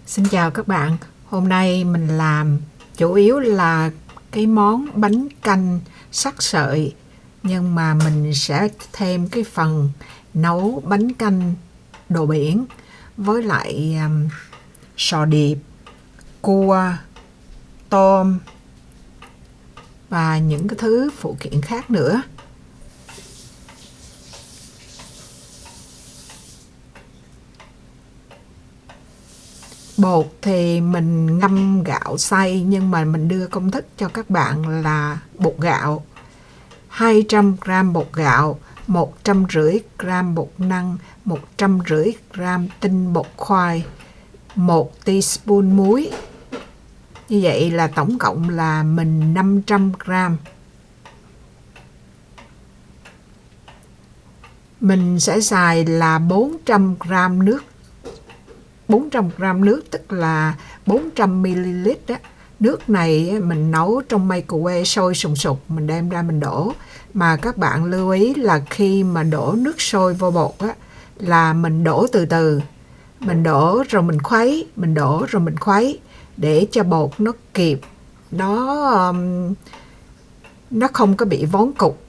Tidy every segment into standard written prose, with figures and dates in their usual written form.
Xin chào các bạn. Hôm nay mình làm chủ yếu là cái món bánh canh sắc sợi, nhưng mà mình sẽ thêm cái phần nấu bánh canh đồ biển với lại sò điệp, cua, tôm và những cái thứ phụ kiện khác nữa. Bột thì mình ngâm gạo xay, nhưng mà mình đưa công thức cho các bạn là bột gạo 200g bột gạo, 150g bột năng, 150g tinh bột khoai, 1 teaspoon muối. Như vậy là tổng cộng là mình 500g. Mình sẽ xài là 400g nước. 400g nước tức là 400ml đó. Nước này mình nấu trong microwave sôi sùng sục, mình đem ra mình đổ. Mà các bạn lưu ý là khi mà đổ nước sôi vô bột á, là mình đổ từ từ. Mình đổ rồi mình khuấy, mình đổ rồi mình khuấy để cho bột nó kịp, nó không có bị vón cục,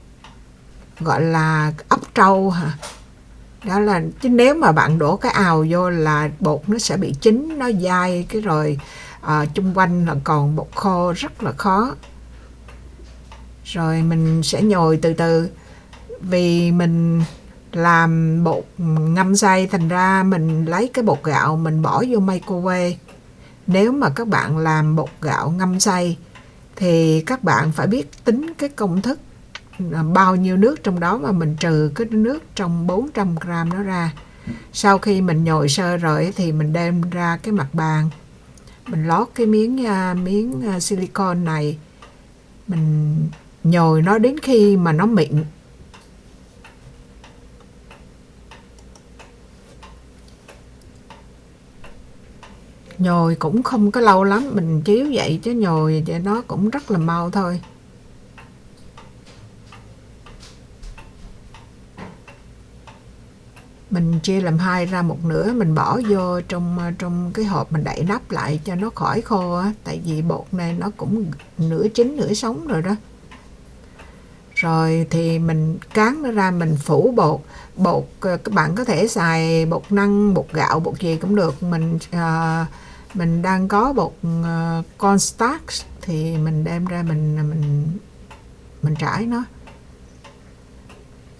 gọi là ấp trâu hả. Đó là, chứ nếu mà bạn đổ cái ào vô là bột nó sẽ bị chín, nó dai cái rồi chung quanh là còn bột khô, rất là khó. Rồi mình sẽ nhồi từ từ, vì mình làm bột ngâm xay, thành ra mình lấy cái bột gạo mình bỏ vô microwave. Nếu mà các bạn làm bột gạo ngâm xay thì các bạn phải biết tính cái công thức bao nhiêu nước trong đó, mà mình trừ cái nước trong 400g đó ra. Sau khi mình nhồi sơ rồi thì mình đem ra cái mặt bàn, mình lót cái miếng silicone này, mình nhồi nó đến khi mà nó mịn. Nhồi cũng không có lâu lắm, mình chiếu vậy chứ nhồi cho nó cũng rất là mau thôi. Mình chia làm hai ra một nửa, mình bỏ vô trong cái hộp, mình đậy nắp lại cho nó khỏi khô á, tại vì bột này nó cũng nửa chín nửa sống rồi đó. Rồi thì mình cán nó ra, mình phủ bột. Bột các bạn có thể xài bột năng, bột gạo, bột gì cũng được. Mình đang có bột cornstarch thì mình đem ra mình trải nó.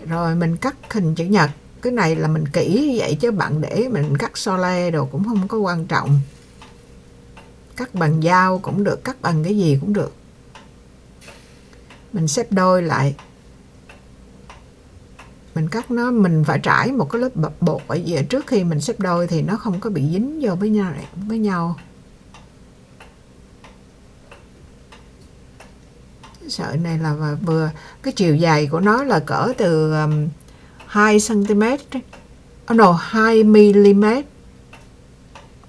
Rồi mình cắt hình chữ nhật. Cái này là mình kỹ như vậy, chứ bạn để mình cắt so le đồ cũng không có quan trọng. Cắt bằng dao cũng được, cắt bằng cái gì cũng được. Mình xếp đôi lại, mình cắt nó, mình phải trải một cái lớp bột ở giữa trước khi mình xếp đôi thì nó không có bị dính vô với nhau. Sợi này là vừa, cái chiều dài của nó là cỡ từ 2cm, 2mm.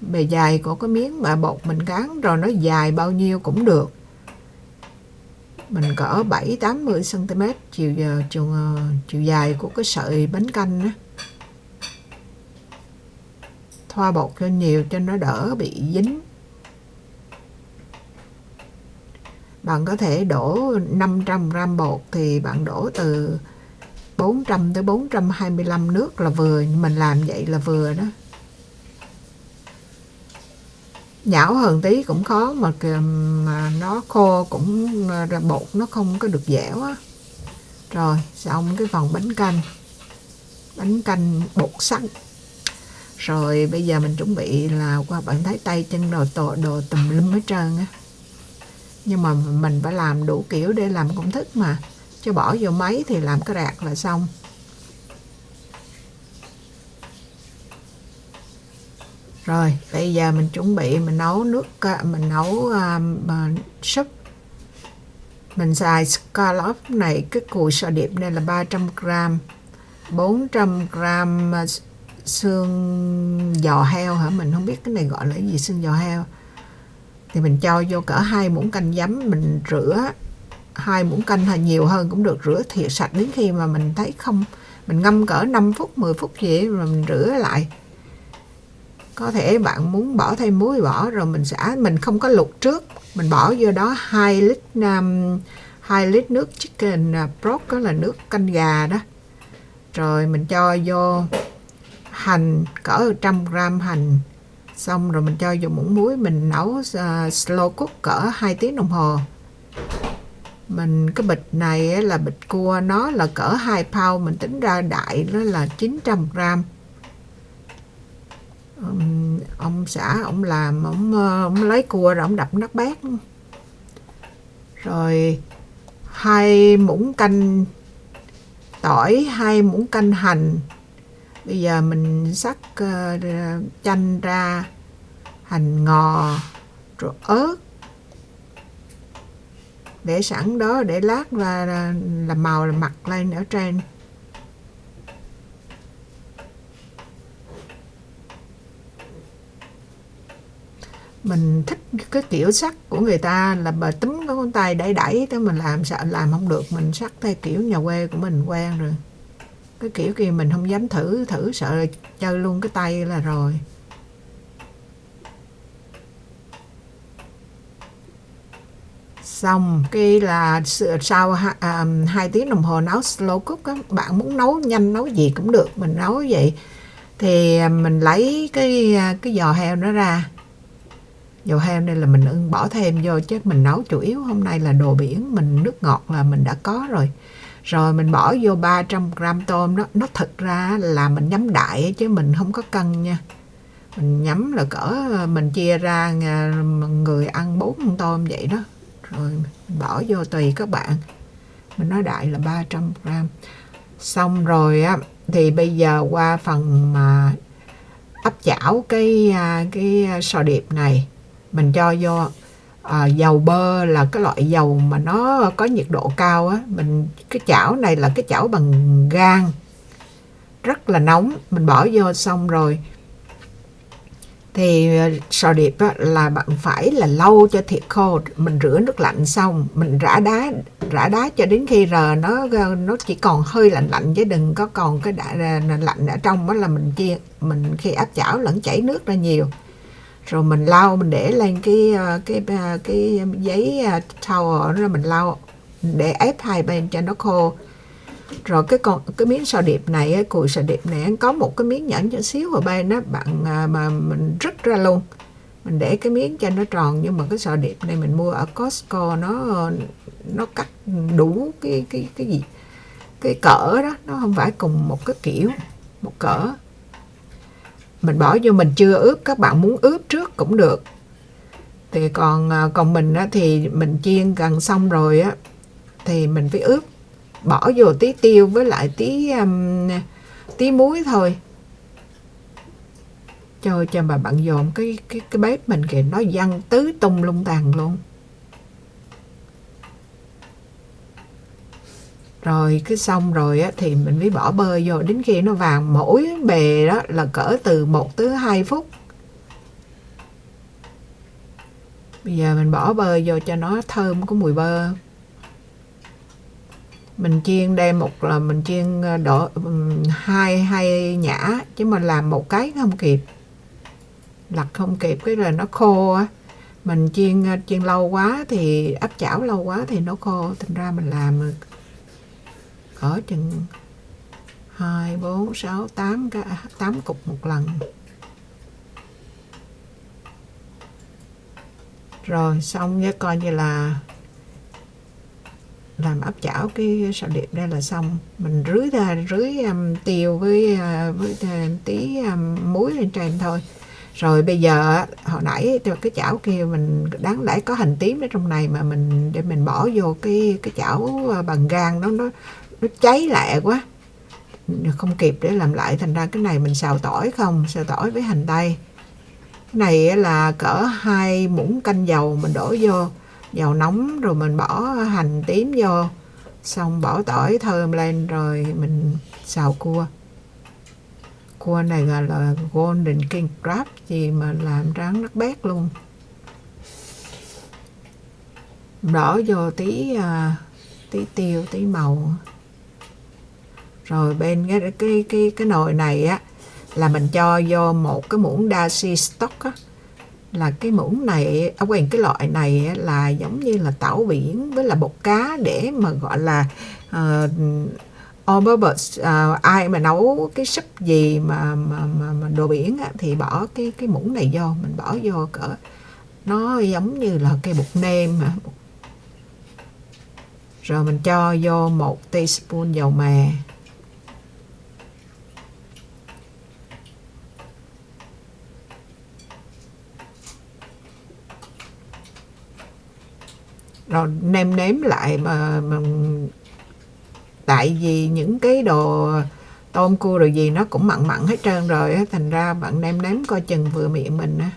Bề dài của cái miếng mà bột mình cán rồi, nó dài bao nhiêu cũng được. Mình cỡ 7-80cm chiều dài của cái sợi bánh canh á. Thoa bột cho nhiều cho nó đỡ bị dính. Bạn có thể đổ 500g bột thì bạn đổ từ 400 tới 425 nước là vừa. Mình làm vậy là vừa đó. Nhão hơn tí cũng khó, mà nó khô cũng bột nó không có được dẻo á. Rồi xong cái phần bánh canh bột sắn. Rồi bây giờ mình chuẩn bị là qua, bạn thấy tay chân đồ tùm lum hết trơn á. Nhưng mà mình phải làm đủ kiểu để làm công thức mà, chứ bỏ vô máy thì làm cái rạc là xong. Rồi bây giờ mình chuẩn bị mình nấu súp. Mình xài scallop này, cái cùi sò điệp này là 300g, 400g xương giò heo hả, mình không biết cái này gọi là cái gì, xương giò heo. Thì mình cho vô cỡ 2 muỗng canh giấm, mình rửa 2 muỗng canh hay nhiều hơn cũng được, rửa thiệt sạch đến khi mà mình thấy không, mình ngâm cỡ 5 phút 10 phút gì rồi mình rửa lại. Có thể bạn muốn bỏ thêm muối bỏ, rồi mình không có luộc trước, mình bỏ vô đó 2 lít nước chicken broth, đó là nước canh gà đó. Rồi mình cho vô hành cỡ 100g hành, xong rồi mình cho vô muỗng muối, mình nấu slow cook cỡ 2 tiếng đồng hồ. Cái bịch này là bịch cua, nó là cỡ 2 pound, mình tính ra đại đó là 900g. Ông xã ông làm, ông lấy cua rồi ông đập nát bát. Rồi 2 muỗng canh tỏi, 2 muỗng canh hành. Bây giờ mình sắc chanh ra, hành ngò, rồi ớt để sẵn đó, để lát làm màu làm mặt lên ở trên. Mình thích cái kiểu sắc của người ta là bà túm cái con tay đẩy tới, mình làm sợ làm không được, mình sắc theo kiểu nhà quê của mình quen rồi. Cái kiểu kia mình không dám thử sợ chơi luôn cái tay là rồi. Xong cái là sau 2 tiếng đồng hồ nấu slow cook á, bạn muốn nấu nhanh nấu gì cũng được, mình nấu vậy. Thì mình lấy cái giò heo nó ra. Giò heo này là mình bỏ thêm vô, chứ mình nấu chủ yếu hôm nay là đồ biển, mình nước ngọt là mình đã có rồi. Rồi mình bỏ vô 300g tôm đó, nó thực ra là mình nhắm đại chứ mình không có cân nha. Mình nhắm là cỡ mình chia ra người ăn 4 con tôm vậy đó. Rồi mình bỏ vô tùy các bạn. Mình nói đại là 300g. Xong rồi á thì bây giờ qua phần mà áp chảo cái sò điệp này. Mình cho vô dầu bơ, là cái loại dầu mà nó có nhiệt độ cao á. Cái chảo này là cái chảo bằng gang, rất là nóng. Mình bỏ vô xong rồi thì sò điệp á, là bạn phải là lâu cho thiệt khô. Mình rửa nước lạnh xong mình rã đá cho đến khi nó chỉ còn hơi lạnh chứ đừng có còn cái lạnh ở trong đó, là mình chiên. Mình khi áp chảo lẫn chảy nước ra nhiều. Rồi mình lau, mình để lên cái giấy towel đó, mình lau để ép hai bên cho nó khô. Rồi cái miếng sò điệp này, cùi sò điệp này có một cái miếng nhẵn chút xíu ở bên đó bạn, mà mình rứt ra luôn. Mình để cái miếng cho nó tròn, nhưng mà cái sò điệp này mình mua ở Costco, nó cắt đủ cái cỡ đó, nó không phải cùng một cái kiểu, một cỡ. Mình bỏ vô, mình chưa ướp, các bạn muốn ướp trước cũng được. Thì còn mình á, thì mình chiên gần xong rồi á thì mình phải ướp. Bỏ vô tí tiêu với lại tí muối thôi. Cho mà bạn dồn cái bếp mình kìa, nó văng tứ tung lung tàn luôn. Rồi cái xong rồi á thì mình mới bỏ bơ vô đến khi nó vàng. Mỗi bề đó là cỡ từ 1 tới 2 phút. Bây giờ mình bỏ bơ vô cho nó thơm có mùi bơ. Mình chiên đây là mình chiên độ hai nhã, chứ mà làm một cái không kịp, lặt không kịp, cái là nó khô á. Mình chiên lâu quá thì áp chảo lâu quá thì nó khô, thành ra mình làm cỡ chừng 2, 4, 6, 8 cục một lần. Rồi xong với coi như là làm áp chảo cái sò điệp đây là xong. Mình rưới tiêu với tí muối lên trên thôi. Rồi bây giờ hồi nãy cái chảo kia mình đáng lẽ có hành tím ở trong này, mà để mình bỏ vô cái chảo bằng gang nó cháy lẹ quá, không kịp để làm lại. Thành ra cái này mình xào tỏi với hành tây. Cái này là cỡ 2 muỗng canh dầu, mình đổ vô dầu nóng, rồi mình bỏ hành tím vô, xong bỏ tỏi thơm lên, rồi mình xào cua. Cua này là Golden King Crab gì mà làm tráng nát bét luôn. Đổ vô tí tiêu, tí màu. Rồi bên cái nồi này á là mình cho vô một cái muỗng dashi stock á, là cái muỗng này cái loại này là giống như là tảo biển với là bột cá để mà gọi là all purpose. Ai mà nấu cái súp gì mà đồ biển á, thì bỏ cái muỗng này vô, mình bỏ vô cỡ nó giống như là cây bột nêm hả. Rồi mình cho vô 1 teaspoon dầu mè, rồi nêm nếm lại mà tại vì những cái đồ tôm cua rồi gì nó cũng mặn mặn hết trơn rồi á, thành ra bạn nêm nếm coi chừng vừa miệng mình á.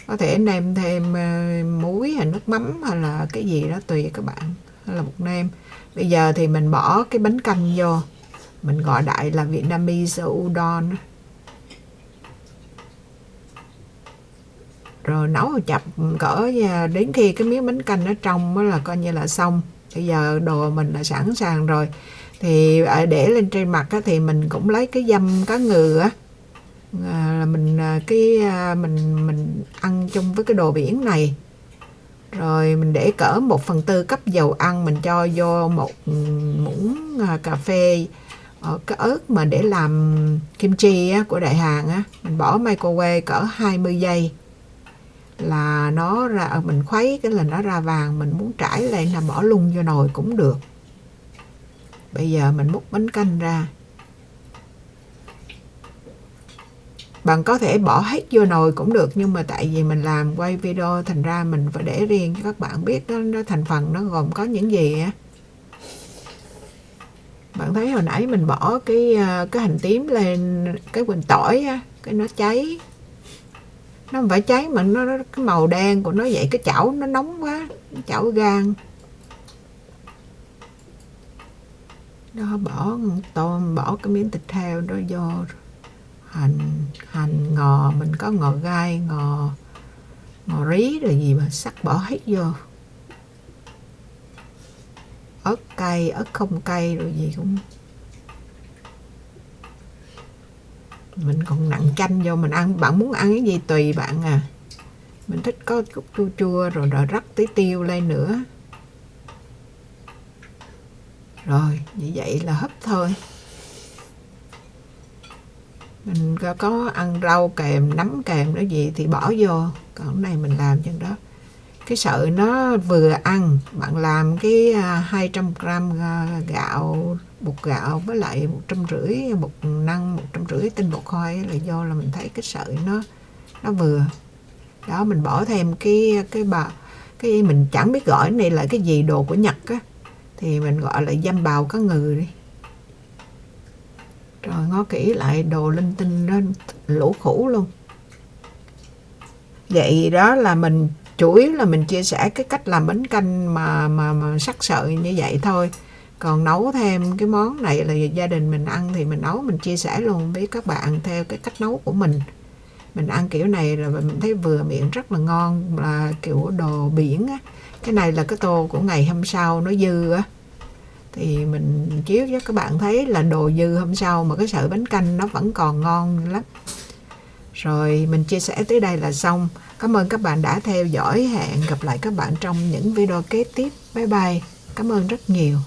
Có thể nêm thêm muối hay nước mắm hay là cái gì đó tùy các bạn, hay là bột nêm. Bây giờ thì mình bỏ cái bánh canh vô, mình gọi đại là Vietnamese udon, rồi nấu chập cỡ đến khi cái miếng bánh canh nó trong đó là coi như là xong. Bây giờ đồ mình đã sẵn sàng rồi, thì để lên trên mặt á, thì mình cũng lấy cái dăm cá ngừ á, mình mình ăn chung với cái đồ biển này. Rồi mình để cỡ 1/4 cốc dầu ăn, mình cho vô 1 muỗng cà phê cái ớt mà để làm kim chi á, của Đại Hàn á, mình bỏ microwave cỡ 20 giây là nó ra, mình khuấy cái là nó ra vàng. Mình muốn trải lên là bỏ luôn vô nồi cũng được. Bây giờ mình múc bánh canh ra, bạn có thể bỏ hết vô nồi cũng được, nhưng mà tại vì mình làm quay video thành ra mình phải để riêng cho các bạn biết nó thành phần nó gồm có những gì á. Bạn thấy hồi nãy mình bỏ cái hành tím lên cái quỳnh tỏi á, cái nó cháy, nó không phải cháy mà nó cái màu đen của nó vậy. Cái chảo nó nóng quá, chảo gan đó, bỏ tôm, bỏ cái miếng thịt heo đó vô, hành ngò, mình có ngò gai, ngò rí rồi gì mà sắc bỏ hết vô, ớt cay, ớt không cay rồi gì cũng. Mình còn nặn chanh vô mình ăn, bạn muốn ăn cái gì tùy bạn à. Mình thích có chút chua chua rồi rắc tí tiêu lên nữa. Rồi như vậy là hấp thôi. Mình có ăn rau kèm, nấm kèm đó gì thì bỏ vô, còn cái này mình làm chân đó. Cái sợi nó vừa ăn, bạn làm cái 200g gạo, bột gạo với lại 150 bột năng, 150 tinh bột khoai là vô là mình thấy cái sợi nó vừa. Đó, mình bỏ thêm cái mình chẳng biết gọi này là cái gì, đồ của Nhật á, thì mình gọi là dăm bào cá ngừ đi. Rồi ngó kỹ lại đồ linh tinh đó lũ khủ luôn. Vậy đó là mình chủ yếu là mình chia sẻ cái cách làm bánh canh mà sắc sợi như vậy thôi. Còn nấu thêm cái món này là gia đình mình ăn thì mình nấu, mình chia sẻ luôn với các bạn theo cái cách nấu của mình. Mình ăn kiểu này là mình thấy vừa miệng rất là ngon, là kiểu đồ biển á. Cái này là cái tô của ngày hôm sau nó dư á, thì mình chiếu cho các bạn thấy là đồ dư hôm sau mà cái sợi bánh canh nó vẫn còn ngon lắm. Rồi mình chia sẻ tới đây là xong. Cảm ơn các bạn đã theo dõi. Hẹn gặp lại các bạn trong những video kế tiếp. Bye bye. Cảm ơn rất nhiều.